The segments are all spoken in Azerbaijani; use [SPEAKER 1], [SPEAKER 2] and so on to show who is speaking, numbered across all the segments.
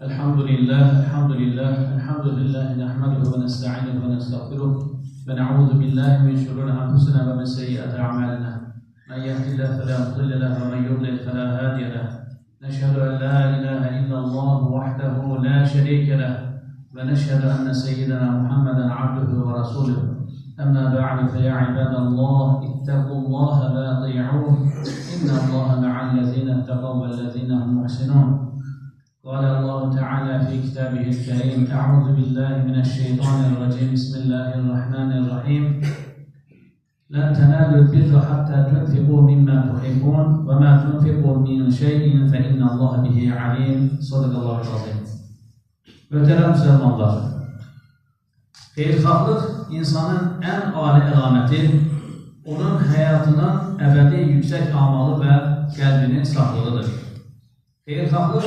[SPEAKER 1] الحمد لله نحمده ونستعينه ونستغفره ونعوذ بالله من شرور أنفسنا ومن سيئات أعمالنا من يهد الله فلا مضل له ومن يضلل فلا هادي له نشهد أن لا إله إلا الله وحده لا شريك له ونشهد أن سيدنا محمدا عبده ورسوله أما بعد فيا عباد الله اتقوا الله وأطيعوه إن الله مع الذين اتقوا والذين هم محسنون. قال الله تعالى في كتابه الكريم أعوذ بالله من الشيطان الرجيم بسم الله الرحمن الرحيم لن تنالوا البر حتى تنفقوا مما تحبون وما تنفقوا من شيء فإن الله به عليم. صدق الله العظيم. Möhtərəm Müslümanlar, xeyirxahlıq insanın ən ali əlaməti, onun həyatının əbədi yüksək amalı və qəlbinin saflığıdır. Xeyirxahlıq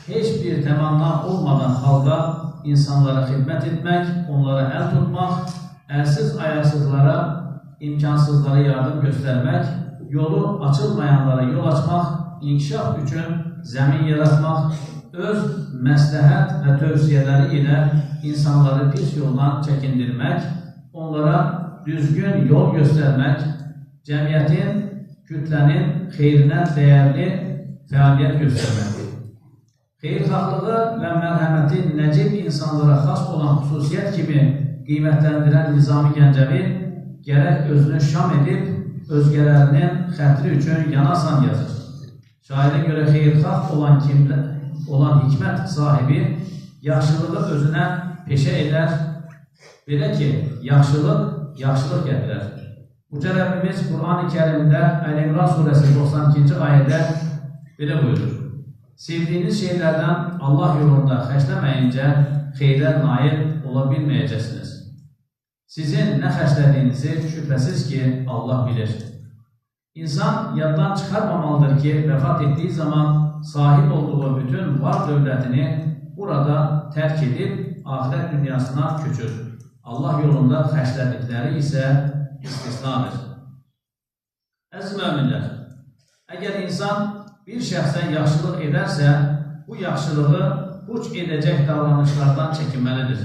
[SPEAKER 1] heç bir təmanna olmadan halda insanlara xidmət etmək, onlara əl tutmaq, əlsiz ayaqsızlara, imkansızlara yardım göstərmək, yolu açılmayanlara yol açmaq, inkişaf üçün zəmin yaratmaq, öz məsləhət və tövsiyələri ilə insanları pis yoldan çəkindirmək, onlara düzgün yol göstərmək, cəmiyyətin, kütlənin xeyrinə dəyərli fəaliyyət göstərməkdir. Xeyirxahlığı və mərhəməti nəcib insanlara xas olan xüsusiyyət kimi qiymətləndirən Nizami Gəncəvi gərək özünü şam edib, özgələrinin xətri üçün yanasan yazır. Şairə görə xeyirxah olan hikmət sahibi yaxşılığı özünə peşə edər, belə ki, yaxşılıq gətirər. Uca Rəbbimiz Qur'an-ı Kərimdə Əl-İmran surəsi 92-ci ayədə belə buyurur. Sevdiyiniz şeylərdən Allah yolunda xərcləməyincə xeyrə nail ola bilməyəcəksiniz. Sizin nə xərclədiyinizi şübhəsiz ki, Allah bilir. İnsan yaddan çıxarmamalıdır ki, vəfat etdiyi zaman sahib olduğu bütün var dövlətini burada tərk edib, axirət dünyasına köçür. Allah yolunda xərclədikləri isə istisnadır. Əziz müminlər, əgər insan bir şəxsən yaxşılıq edərsə, bu yaxşılığı uç edəcək davranışlardan çəkinməlidir.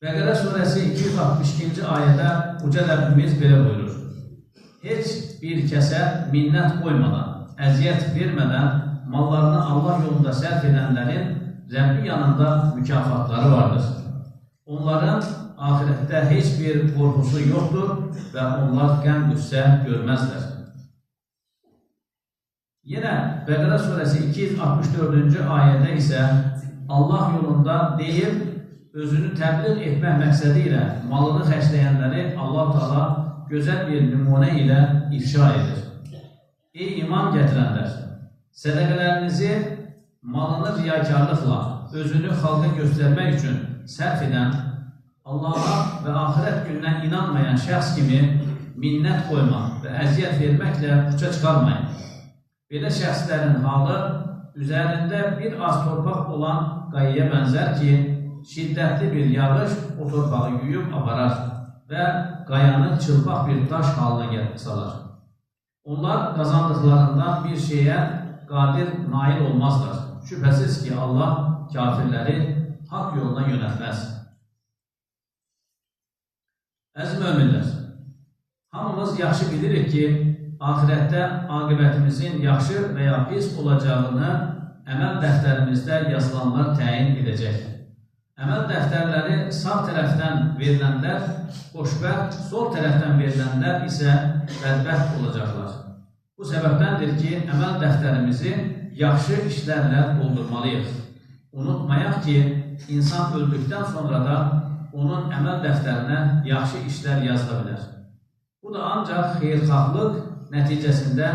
[SPEAKER 1] Bəqərə surəsi 262-ci ayədə Uca Rəbbimiz belə buyurur. Heç bir kəsə minnət qoymadan, əziyyət vermədən mallarını Allah yolunda sərf edənlərin Rəbbi yanında mükafatları vardır. Onların axirətdə heç bir qorxusu yoxdur və onlar qəm-qüssə görməzlər. Yenə Bəqərə surəsi 264-cü ayədə isə Allah yolunda deyib, özünü təbliğ etmək məqsədi ilə malını xərcləyənləri Allah Taala gözəl bir nümunə ilə ifşa edir. Ey iman gətirənlər, sədəqələrinizi malını riyakarlıqla, özünü xalqa göstərmək üçün sərf edən, Allaha və axirət gününə inanmayan şəxs kimi minnət qoymaq və əziyyət verməklə puça çıxarmayın. Belə şəxslərin halı üzərində bir az torpaq olan qayaya bənzər ki, şiddətli bir yağış o torpağı yuyub aparar və qayanı çılpaq bir daş halına salar. Onlar qazandıqlarından bir şeyə qadir nail olmazlar. Şübhəsiz ki, Allah kafirləri haqq yoluna yönəltməz. Əziz möminlər, hamımız yaxşı bilirik ki, axirətdə aqibətimizin yaxşı və ya pis olacağını əməl dəftərimizdə yazılanlar təyin edəcək. Əməl dəftərləri sağ tərəfdən verilənlər xoşbəxt, sol tərəfdən verilənlər isə bədbəxt olacaqlar. Bu səbəbdəndir ki, əməl dəftərimizi yaxşı işlərlə doldurmalıyıq. Unutmayaq ki, insan öldükdən sonra da onun əməl dəftərinə yaxşı işlər yazıla bilər. Bu da ancaq xeyirxahlıq nəticəsində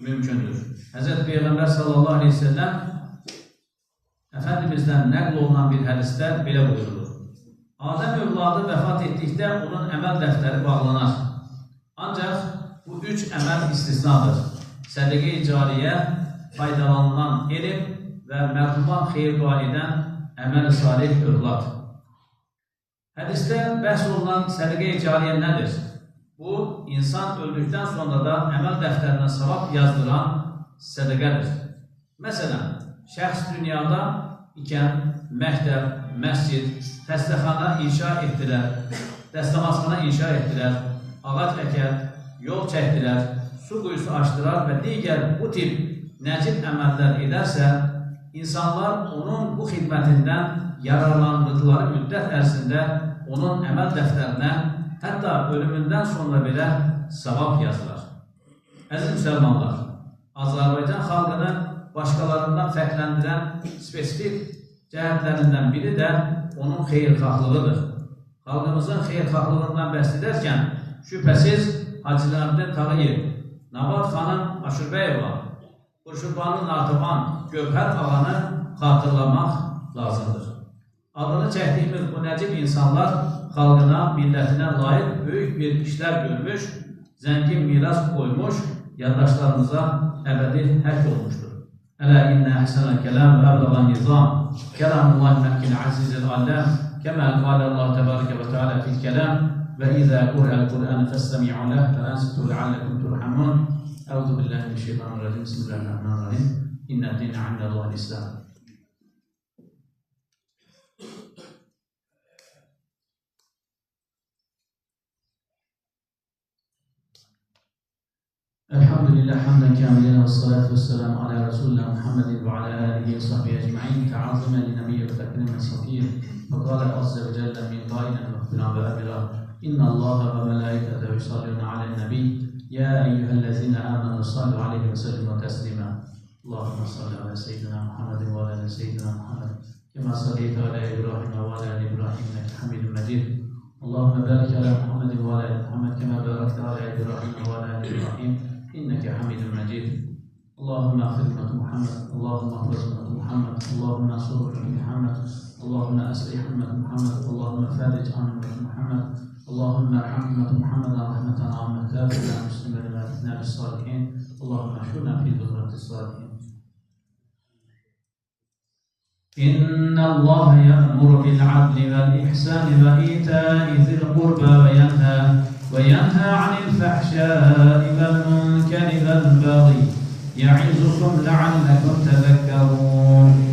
[SPEAKER 1] mümkündür. Həzrət Peyğəmbər sallallahu aleyhi ve sellem Əfəndimizdən nəql olunan bir hədisdə belə buyurulur. Adəm övladı vəfat etdikdə onun əməl dəftəri bağlanar. Ancaq bu üç əməl istisnadır. Sədəqə-i cariyə, faydalanılan elm və mərhuma xeyir-dua edən əməl-i salih övlad. Hədisdə bəhs olunan sədəqə-i cariyə nədir? Bu, insan öldükdən sonra da əməl dəftərinə savab yazdıran sədəqədir. Məsələn, şəxs dünyada ikən məktəb, məscid, xəstəxana inşa etdilər, dəstəmazxana inşa etdilər, ağac əkər, yol çəkdilər, su quyusu açdılar və digər bu tip nəcib əməllər edərsə, insanlar onun bu xidmətindən yararlandıqları müddət ərzində onun əməl dəftərinə hətta ölümündən sonra belə savab yazılar. Əziz müsəlmanlar, Azərbaycan xalqını başqalarından fərqləndirən spesifik cəhətlərindən biri də onun xeyirxahlığıdır. Xalqımızın xeyirxahlığından bəhs edərkən şübhəsiz Hacı Ləmdin Tağıyev, Nabat xanım Aşurbəyova, Xurşudbanu Natəvan, Gövhər ağanı xatırlamaq lazımdır. Adını çəkdiyimiz bu nəcib insanlar xalqına, millətinə layiq böyük bir işlər görmüş, zəngin miras qoymuş, yaddaşlarımıza əbədi həkk olmuşdur. Ələ innə əhsənəl kələm və əbləğən nizam, kələmullahi məhkil əzizil alləm, kəmə qalə Allah təbarəkə və teala fil kələm və izə qur'əl Qur'an fəstəmi'u ləh və ənsitu ləalləkum turhamun. Əuzu billahi mineşşeytanirracim. Bismillahirrahmanirrahim. İnnə dinə indəllahil İslam. Elhamdülillah hamden kâmilen ve salatu ve selamu ala Resulullah Muhammedin ve ala alihi ve sahbihi ecma'in ta'azime li nebiyye ve tekrimen safiyye ve kâle azze ve celle min gâinen ve hübülan ve ebila inna Allaha ve melâikete ve yusallûne alen nebi ya eyyühellezine âmenu sallu aleyhi ve sellimu teslima Allahümme salli ala seyyidina Muhammedin ve ala seyyidina Muhammed kema salleyte ala İbrahim ve ala İbrahim inneke hamidun mecid Allahümme barik ala Muhammedin ve ala Muhammed kema barakte ala İbrahim ve ala İbrahim إنك حميد مجيد اللهم اغفر أمة محمد اللهم احفظ أمة محمد اللهم انصر أمة محمد اللهم أصلح أمة محمد اللهم فرج عن أمة محمد اللهم ارحم أمة محمد رحمة عامة كافة مسلمة لما تثنى بالصالحين اللهم احشرنا في زمرة الصالحين إن الله يأمر بالعدل والإحسان وإيتاء ذي القربى وينهى عن الفحشاء والمنكر والبغي يعظكم لعلكم تذكرون